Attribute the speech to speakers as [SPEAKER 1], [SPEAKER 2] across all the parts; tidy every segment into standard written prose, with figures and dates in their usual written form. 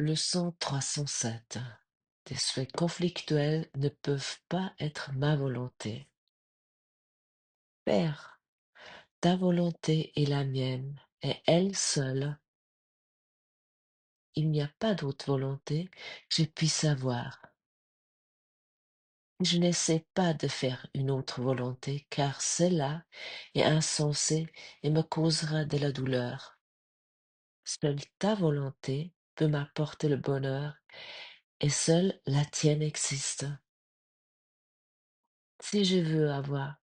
[SPEAKER 1] Leçon 307. Des souhaits conflictuels ne peuvent pas être ma volonté. Père, ta volonté est la mienne, et elle seule. Il n'y a pas d'autre volonté que je puisse avoir. Je n'essaie pas de faire une autre volonté, car celle-là est insensée et me causera de la douleur. Seule ta volonté peut m'apporter le bonheur, et seule la tienne existe. Si je veux avoir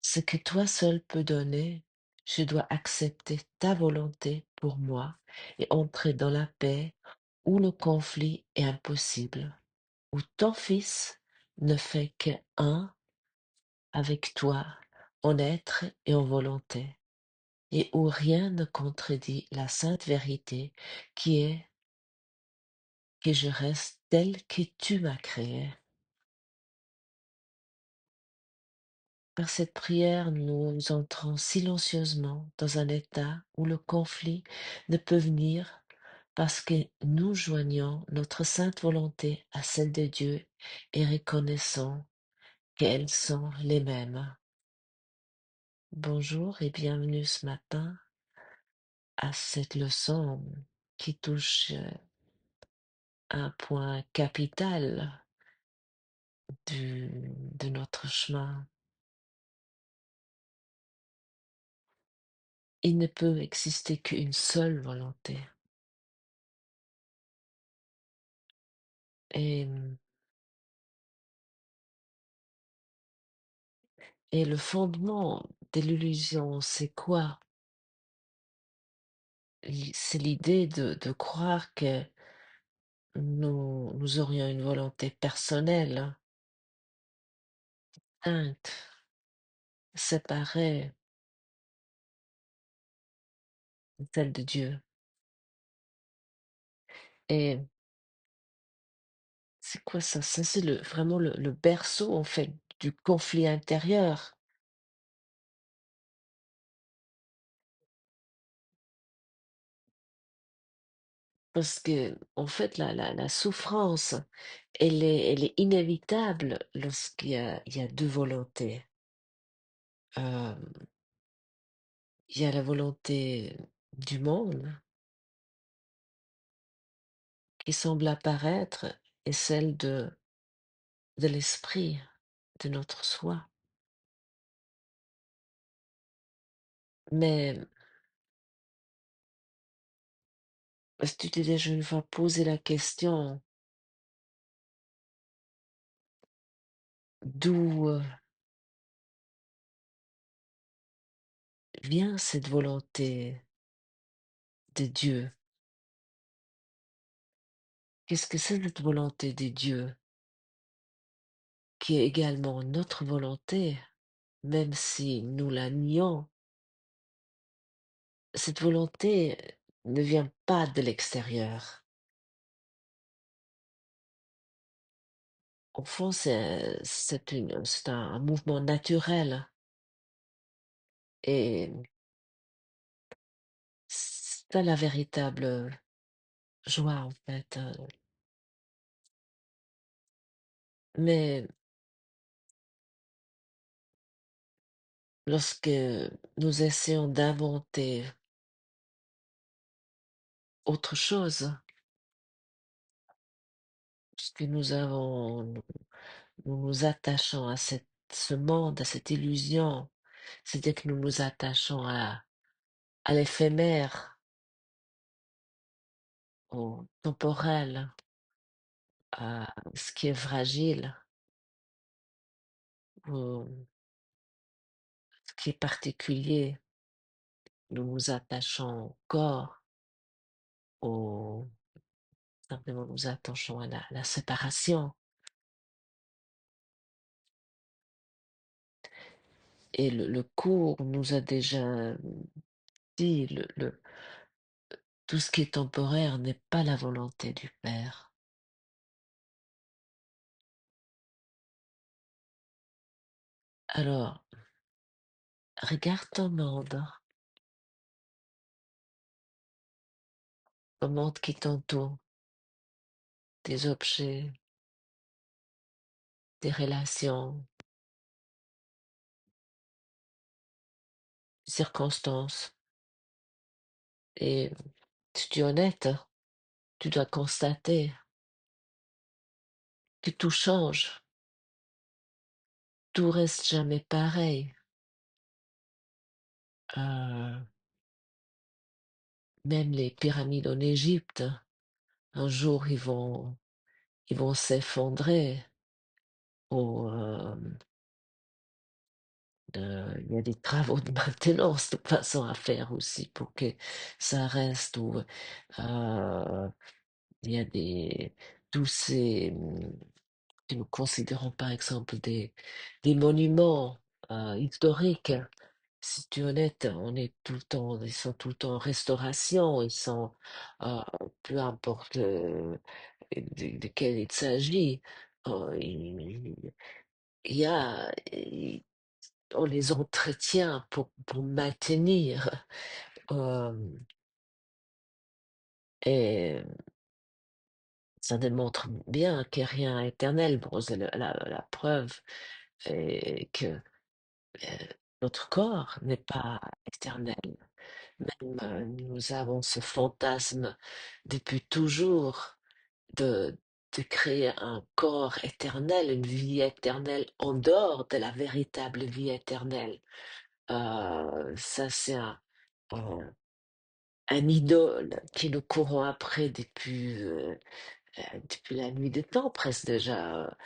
[SPEAKER 1] ce que toi seul peux donner, je dois accepter ta volonté pour moi et entrer dans la paix où le conflit est impossible, où ton Fils ne fait que un avec toi en être et en volonté, et où rien ne contredit la sainte vérité qui est que je reste tel que tu m'as créé. Par cette prière, nous entrons silencieusement dans un état où le conflit ne peut venir parce que nous joignons notre sainte volonté à celle de Dieu et reconnaissons qu'elles sont les mêmes. Bonjour et bienvenue ce matin à cette leçon qui touche un point capital de notre chemin. Il ne peut exister qu'une seule volonté. Et Et le fondement de l'illusion, c'est quoi? C'est l'idée de croire que nous aurions une volonté personnelle, distincte, séparée de celle de Dieu. Et c'est quoi ça? Ça, c'est vraiment le berceau, en fait, du conflit intérieur. Parce que, en fait, la souffrance, elle est inévitable lorsqu'il y a deux volontés. Euh, il y a la volonté du monde qui semble apparaître et celle de l'esprit, de notre soi. Mais est-ce que tu t'es déjà une fois posé la question d'où vient cette volonté de Dieu? Qu'est-ce que c'est cette volonté de Dieu qui est également notre volonté, même si nous la nions? Cette volonté ne vient pas de l'extérieur. Au fond, c'est un mouvement naturel et c'est ça la véritable joie, en fait, mais lorsque nous essayons d'inventer autre chose, puisque nous nous attachons à ce monde, à cette illusion, c'est-à-dire que nous nous attachons à l'éphémère, au temporel, à ce qui est fragile, au ce qui est particulier. Nous nous attachons au corps, au simplement nous attachons à la séparation. Et le cours nous a déjà dit, tout ce qui est temporaire n'est pas la volonté du Père. Alors, regarde ton monde qui t'entoure. des objets, des relations, des circonstances. Et si tu es honnête, tu dois constater que tout change, tout reste jamais pareil. Heu, Même les pyramides en Égypte, un jour ils vont s'effondrer ou, il y a des travaux de maintenance de toute façon à faire aussi pour que ça reste ou, il y a des tous ces, que nous considérons par exemple des monuments, historiques. Si tu es honnête, on est tout le temps ils sont tout le temps en restauration, ils sont, heu, peu importe, de quel il s'agit, il y a on les entretient pour maintenir, hem et ça démontre bien que rien n'est éternel. Bon, c'est le la preuve est que, notre corps n'est pas éternel. Même, nous avons ce fantasme depuis toujours de créer un corps éternel, une vie éternelle en dehors de la véritable vie éternelle. Ça c'est un idole qui nous courons après depuis la nuit des temps presque déjà,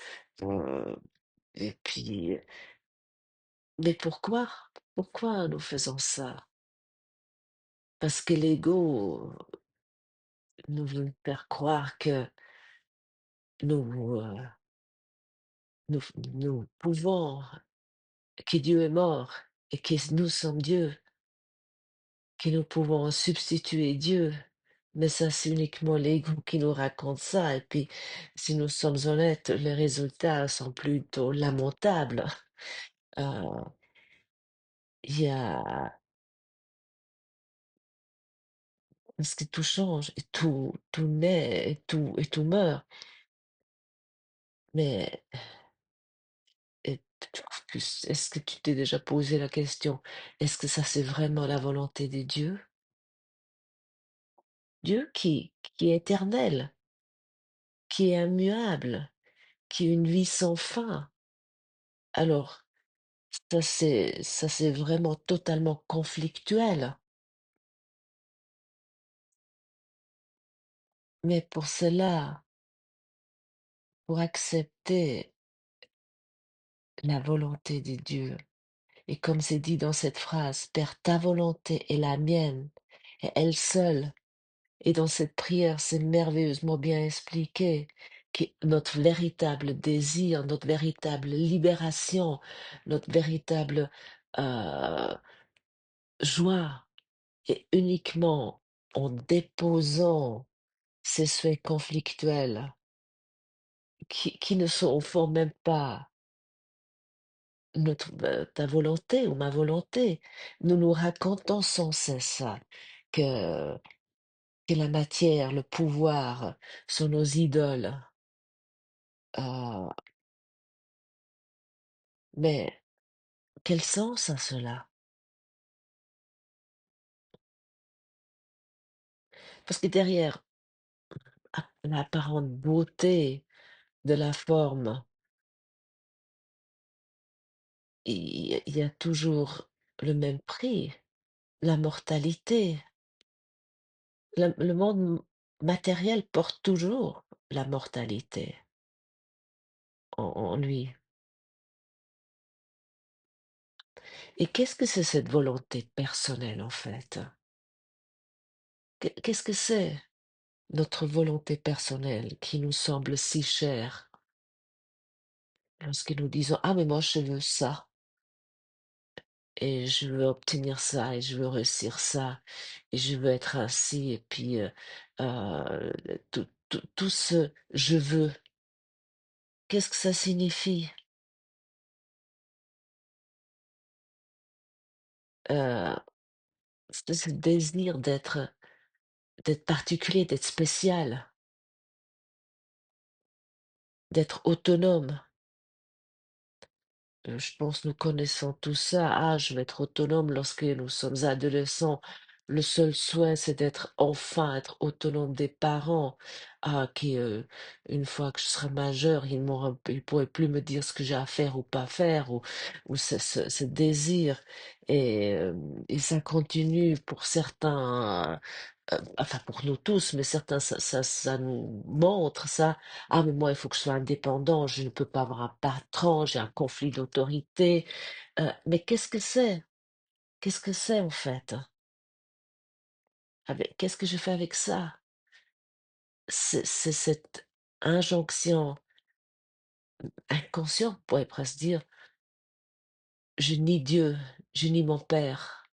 [SPEAKER 1] et puis mais pourquoi? Pourquoi nous faisons ça? Parce que l'ego nous veut faire croire que nous, nous nous pouvons que Dieu est mort et que nous sommes Dieu, que nous pouvons substituer Dieu. Mais ça, c'est uniquement l'ego qui nous raconte ça. Et puis, si nous sommes honnêtes, les résultats sont plutôt lamentables. Euh, Il y a, parce que tout change, et tout naît, et tout meurt. Mais et est-ce que tu t'es déjà posé la question, est-ce que ça, c'est vraiment la volonté de Dieu? Dieu qui est éternel, qui est immuable, qui a une vie sans fin. Alors, ça c'est vraiment totalement conflictuel. Mais pour cela, pour accepter la volonté de Dieu, et comme c'est dit dans cette phrase, Père, ta volonté est la mienne, et elle seule. Et dans cette prière, c'est merveilleusement bien expliqué que notre véritable désir, notre véritable libération, notre véritable euh, joie est uniquement en déposant ces souhaits conflictuels qui ne sont au fond même pas ta volonté ou ma volonté. Nous nous racontons sans cesse ça, que, que la matière, le pouvoir sont nos idoles. Euh, mais quel sens a cela? Parce que derrière l'apparente beauté de la forme, il y a toujours le même prix, la mortalité. Le monde matériel porte toujours la mortalité en lui. Et qu'est-ce que c'est cette volonté personnelle en fait? Qu'est-ce que c'est notre volonté personnelle qui nous semble si chère lorsque nous disons: «Ah mais moi je veux ça et je veux obtenir ça et je veux réussir ça et je veux être ainsi» et puis, tout ce «je veux», qu'est-ce que ça signifie? Heu, c'est ce désir d'être particulier, d'être spécial. d'être autonome. Je pense nous connaissons tout ça. Ah, je vais être autonome lorsque nous sommes adolescents. Le seul souhait, c'est d'être enfin être autonome des parents. Ah, qui, une fois que je serai majeur, ils pourraient plus me dire ce que j'ai à faire ou pas faire, ou ce désir. Et ça continue pour certains, enfin pour nous tous, mais certains, ça nous montre ça. Ah, mais moi, il faut que je sois indépendant, je ne peux pas avoir un patron, j'ai un conflit d'autorité. Mais qu'est-ce que c'est? Qu'est-ce que c'est en fait? Qu'est-ce que je fais avec ça? C'est cette injonction inconsciente, on pourrait presque dire, je nie Dieu, je nie mon père,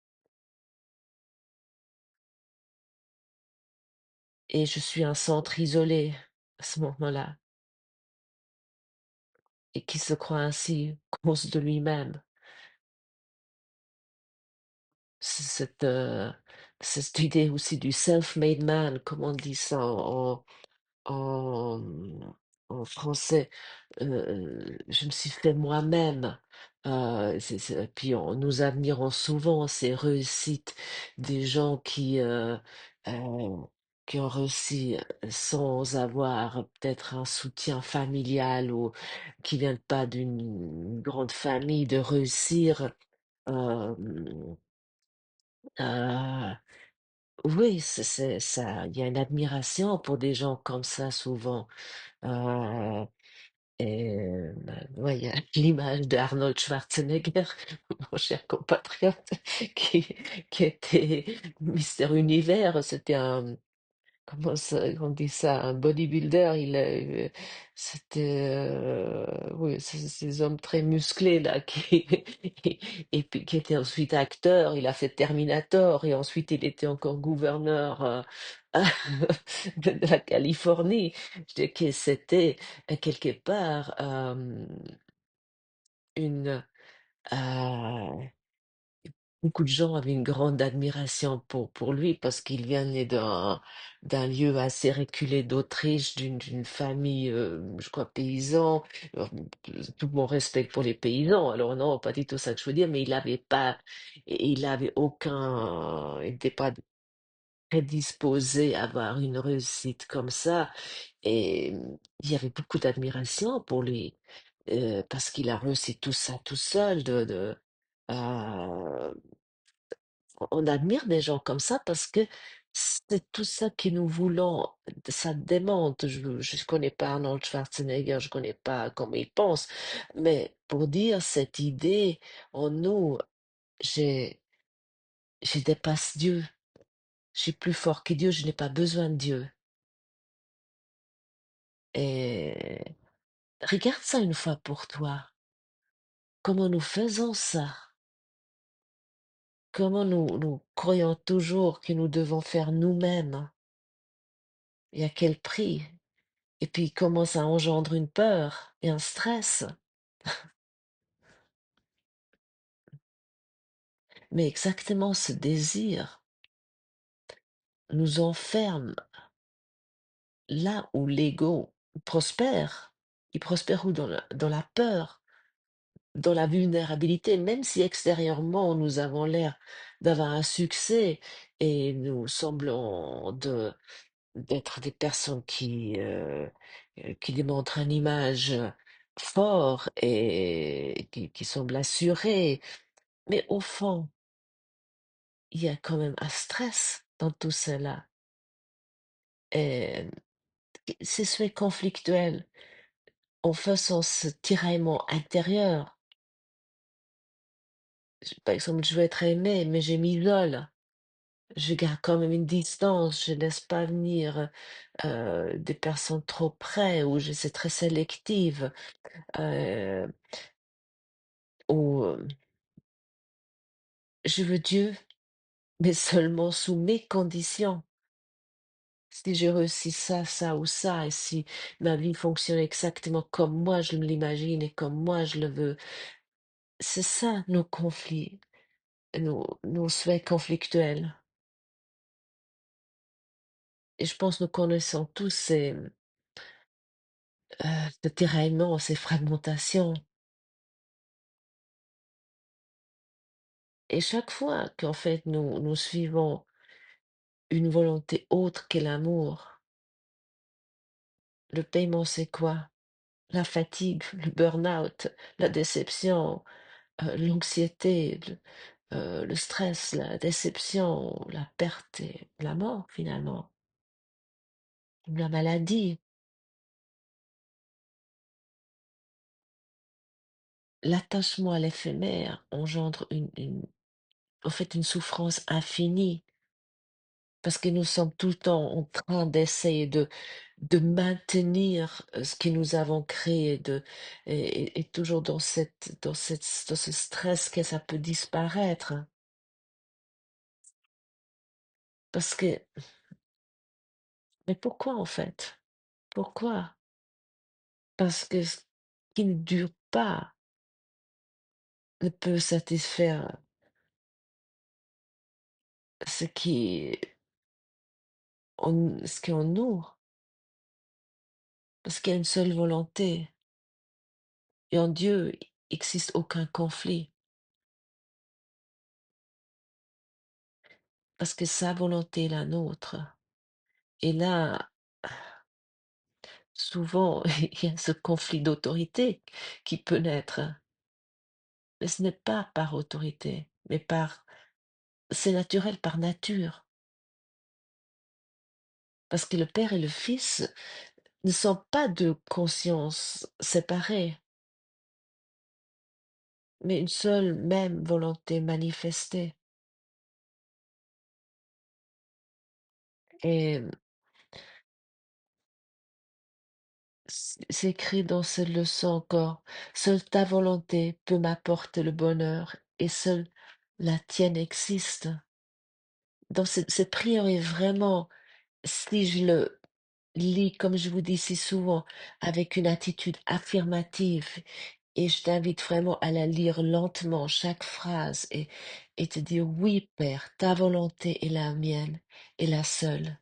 [SPEAKER 1] et je suis un centre isolé à ce moment-là, et qui se croit ainsi cause de lui-même. Cette, cette idée aussi du self-made man, comme on dit ça en, en français, je me suis fait moi-même. Puis nous admirons souvent ces réussites des gens euh, qui ont réussi sans avoir peut-être un soutien familial ou qui viennent pas d'une grande famille, de réussir. euh, euh, oui, c'est ça. Il y a une admiration pour des gens comme ça souvent. Euh, ouais, il y a l'image d'Arnold Schwarzenegger, mon cher compatriote, qui, qui était Mister Univers. C'était un, comment ça, on dit ça, un bodybuilder. C'était, oui, ces hommes très musclés là, et puis qui était ensuite acteur. Il a fait Terminator et ensuite il était encore gouverneur de la Californie. Je dis que c'était quelque part une. euh, Beaucoup de gens avaient une grande admiration pour lui parce qu'il venait d'un lieu assez reculé d'Autriche, d'une famille, je crois, paysan. Alors, tout mon respect pour les paysans. Alors non, pas du tout ça que je veux dire, mais il avait aucun, il n'était pas prédisposé à avoir une réussite comme ça. Et il y avait beaucoup d'admiration pour lui parce qu'il a réussi tout ça tout seul. Euh, on admire des gens comme ça parce que c'est tout ça que nous voulons. Ça démontre. Je connais pas Arnold Schwarzenegger, je connais pas comment il pense, mais pour dire cette idée en nous, j'ai, je dépasse Dieu. Je suis plus fort que Dieu, je n'ai pas besoin de Dieu. Et regarde ça une fois pour toi. Comment nous faisons ça? Comment nous croyons toujours que nous devons faire nous-mêmes? Et à quel prix? Et puis comment ça engendre une peur et un stress. Mais exactement ce désir nous enferme là où l'ego prospère. Il prospère où? Dans la peur, dans la vulnérabilité, même si extérieurement nous avons l'air d'avoir un succès et nous semblons d'être des personnes qui démontrent une image fort et qui semblent assurées. Mais au fond, il y a quand même un stress dans tout cela. Et c'est ce conflictuel en faisant ce tiraillement intérieur. Par exemple, je veux être aimé, mais je m'isole. Je garde quand même une distance, je laisse pas venir des personnes trop près, ou je suis très sélective, euh, ou je veux Dieu, mais seulement sous mes conditions. Si j'ai réussi ça, ça ou ça, et si ma vie fonctionne exactement comme moi je me l'imagine et comme moi je le veux, c'est ça nos conflits, nos souhaits conflictuels. Et je pense que nous connaissons tous de tiraillements, ces fragmentations. Et chaque fois qu'en fait nous suivons une volonté autre que l'amour, le paiement c'est quoi? La fatigue, le burn-out, la déception, l'anxiété, le stress, la déception, la perte et la mort finalement, la maladie, l'attachement à l'éphémère engendre en fait une souffrance infinie parce que nous sommes tout le temps en train d'essayer de maintenir ce que nous avons créé et toujours dans ce stress que ça peut disparaître. Parce que, mais pourquoi en fait? Pourquoi? Parce que ce qui ne dure pas ne peut satisfaire ce qui ce qui est en nous, parce qu'il y a une seule volonté. Et en Dieu, il n'existe aucun conflit, parce que sa volonté est la nôtre. Et là, souvent, il y a ce conflit d'autorité qui peut naître, mais ce n'est pas par autorité, mais c'est naturel par nature, parce que le Père et le Fils ne sont pas deux consciences séparées, mais une seule même volonté manifestée. Et c'est écrit dans cette leçon encore, seule ta volonté peut m'apporter le bonheur et seule la tienne existe. Donc cette prière est vraiment, si je le lis, comme je vous dis si souvent, avec une attitude affirmative, et je t'invite vraiment à la lire lentement, chaque phrase, et te dire, oui, Père, ta volonté est la mienne, et la seule.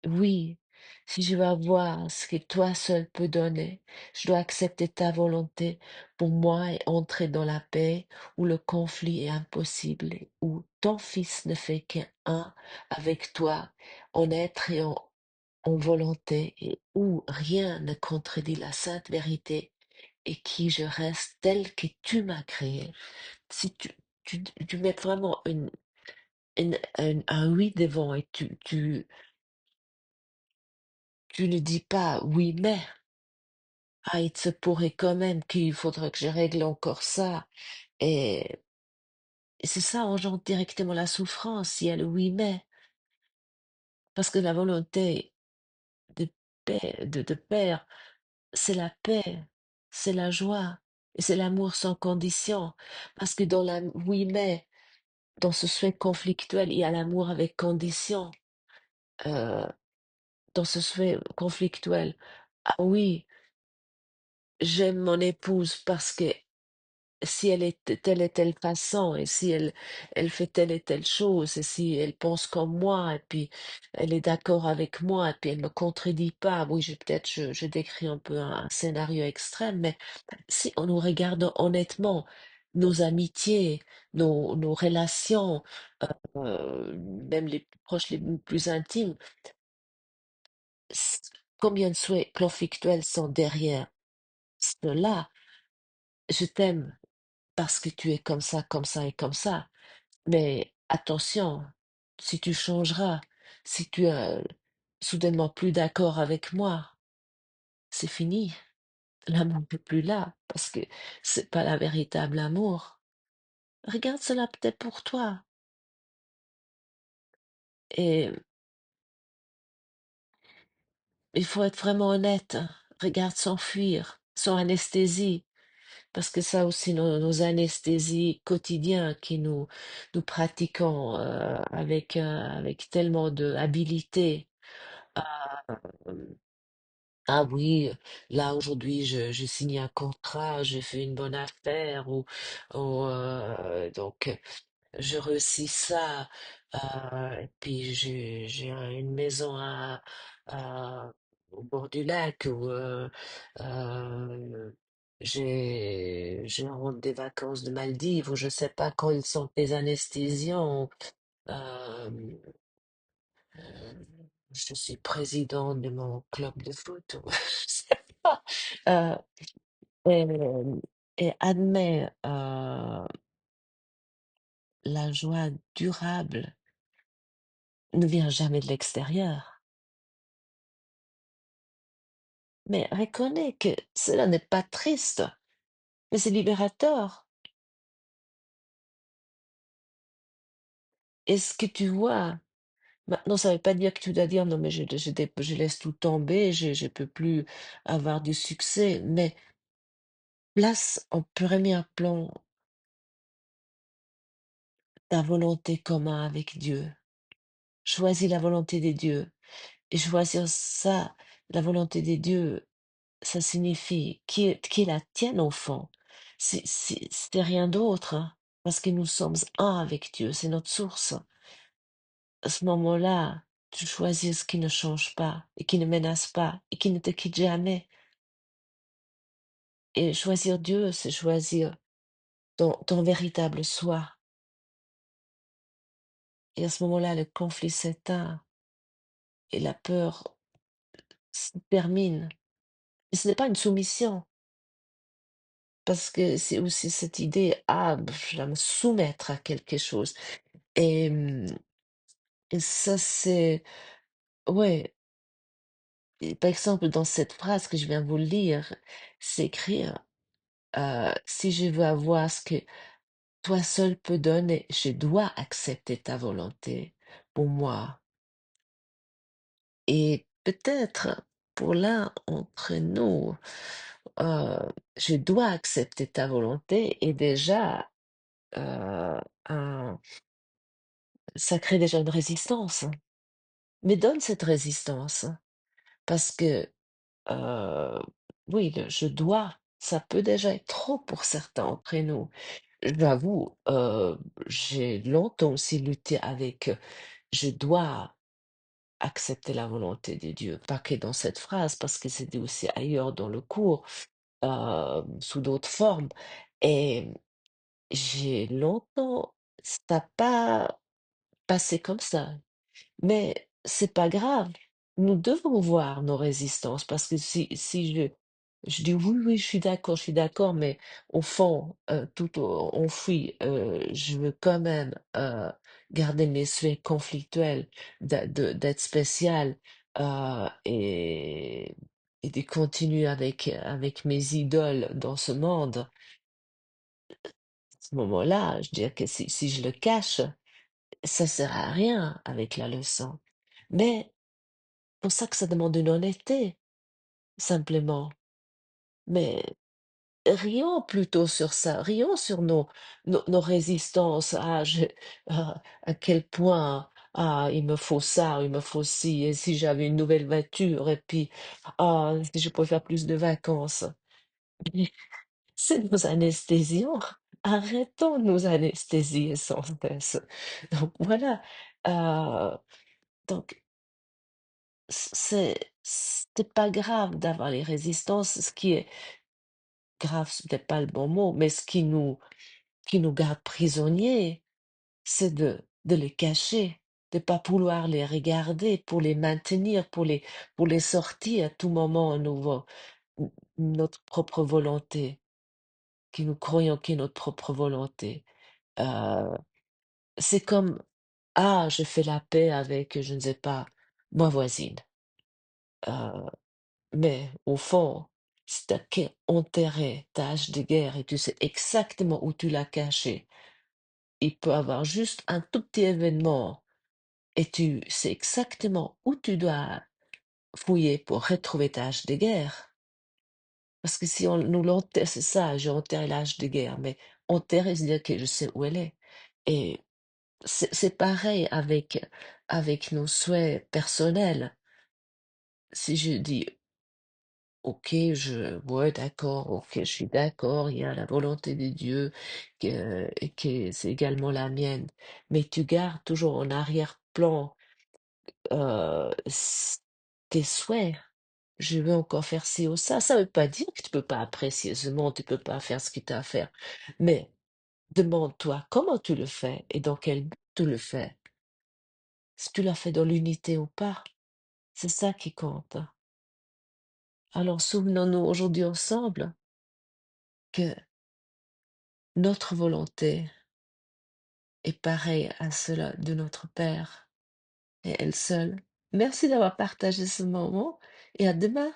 [SPEAKER 1] Oui, si je veux avoir ce que toi seul peux donner, je dois accepter ta volonté pour moi et entrer dans la paix où le conflit est impossible, et où ton Fils ne fait qu'un avec toi en être et en volonté, et où rien ne contredit la sainte vérité, et qui je reste tel que tu m'as créé. Si tu mets vraiment un oui devant et tu ne dis pas oui mais. Ah, il se pourrait quand même qu'il faudrait que je règle encore ça. Et, et c'est ça engendre directement la souffrance, si elle oui mais. Parce que la volonté de paix, de père, c'est la paix, c'est la joie, et c'est l'amour sans condition. Parce que dans la oui mais, dans ce souhait conflictuel, il y a l'amour avec condition. Euh, dans ce souhait conflictuel, ah oui, j'aime mon épouse parce que si elle est de telle et telle façon, et si elle fait telle et telle chose, et si elle pense comme moi, et puis elle est d'accord avec moi, et puis elle me contredit pas, oui, je décris un peu un scénario extrême, mais si on nous regarde honnêtement, nos amitiés, nos relations, même les plus proches, les plus intimes, s- combien de souhaits conflictuels sont derrière cela? Je t'aime parce que tu es comme ça et comme ça. Mais attention, si tu changeras, si tu es soudainement plus d'accord avec moi, c'est fini. L'amour n'est plus là parce que c'est pas la véritable amour. Regarde cela peut-être pour toi. Et il faut être vraiment honnête, hein. Regarde sans fuir, sans anesthésie, parce que ça aussi, nos anesthésies quotidiennes que nous pratiquons avec tellement de habileté. Ah oui, là aujourd'hui je signe un contrat, je fais une bonne affaire ou je réussis ça et puis j'ai une maison à au bord du lac ou euh, j'ai honte des vacances de Maldives ou je sais pas quand ils sont des anesthésiants. Euh, je suis président de mon club de foot. Ou je sais pas. Euh, et, et admet la joie durable ne vient jamais de l'extérieur. Mais reconnais que cela n'est pas triste, mais c'est libérateur. Et ce que tu vois, maintenant, ça ne veut pas dire que tu dois dire non, mais je laisse tout tomber, je peux plus avoir du succès, mais place en premier plan ta volonté commun avec Dieu. Choisis la volonté des dieux. Et choisir ça, la volonté des dieux, ça signifie qui est la tienne au fond. C'est rien d'autre, hein, parce que nous sommes un avec Dieu, c'est notre source. À ce moment-là, tu choisis ce qui ne change pas et qui ne menace pas et qui ne te quitte jamais. Et choisir Dieu, c'est choisir ton véritable soi. Et à ce moment-là, le conflit s'éteint et la peur se termine. Et ce n'est pas une soumission, parce que c'est aussi cette idée, ah, je dois me soumettre à quelque chose. Et, et ça, c'est, ouais, et par exemple, dans cette phrase que je viens de vous lire, c'est écrire, si je veux avoir ce que toi seul peux donner, je dois accepter ta volonté pour moi. Et peut-être pour l'un entre nous, euh, je dois accepter ta volonté et déjà, un, ça crée déjà une résistance. Mais donne cette résistance parce que, euh, oui, le je dois, ça peut déjà être trop pour certains d'entre nous. J'avoue, j'ai longtemps aussi lutté avec je dois accepter la volonté de Dieu, pas que dans cette phrase, parce que c'était aussi ailleurs dans le cours, sous d'autres formes. Et j'ai longtemps, ça n'a pas passé comme ça. Mais c'est pas grave. Nous devons voir nos résistances parce que si je dis oui, oui, je suis d'accord, mais au fond, tout enfoui, je veux quand même garder mes souhaits conflictuels d'être spécial et de continuer avec mes idoles dans ce monde. À ce moment-là, je dirais que si je le cache, ça sert à rien avec la leçon. Mais pour ça que ça demande une honnêteté, simplement. Mais rions plutôt sur ça, rions sur nos résistances. À quel point, il me faut ça, il me faut ci, et si j'avais une nouvelle voiture, et puis, si je pouvais faire plus de vacances. Mais c'est nos anesthésiants. Arrêtons de nous anesthésier sans cesse. Donc voilà. Euh, donc c'est pas grave d'avoir les résistances. Ce qui est grave, c'est peut-être pas le bon mot, mais ce qui nous garde prisonniers, c'est de les cacher, de pas vouloir les regarder, pour les maintenir, pour les sortir à tout moment à nouveau. Notre propre volonté, qui nous croyons qui est notre propre volonté. Euh, c'est comme, je fais la paix avec, je ne sais pas, ma voisine. Euh, Mais au fond, si tu as enterré ta hache de guerre et tu sais exactement où tu l'as cachée, il peut avoir juste un tout petit événement et tu sais exactement où tu dois fouiller pour retrouver ta hache de guerre. Parce que si on nous l'enterre, c'est ça, j'ai enterré la hache de guerre, mais enterrer, c'est dire que je sais où elle est. Et c'est pareil avec nos souhaits personnels. Si je dis OK, ouais, d'accord, OK, je suis d'accord, il y a la volonté de Dieu et que c'est également la mienne. Mais tu gardes toujours en arrière-plan tes souhaits. je veux encore faire ci ou ça. Ça veut pas dire que tu peux pas apprécier ce monde, tu peux pas faire ce que tu as à faire. Mais demande-toi comment tu le fais et dans quel but tu le fais. Si tu l'as fait dans l'unité ou pas, c'est ça qui compte. Alors souvenons-nous aujourd'hui ensemble que notre volonté est pareille à celle de notre Père et elle seule. Merci d'avoir partagé ce moment et à demain.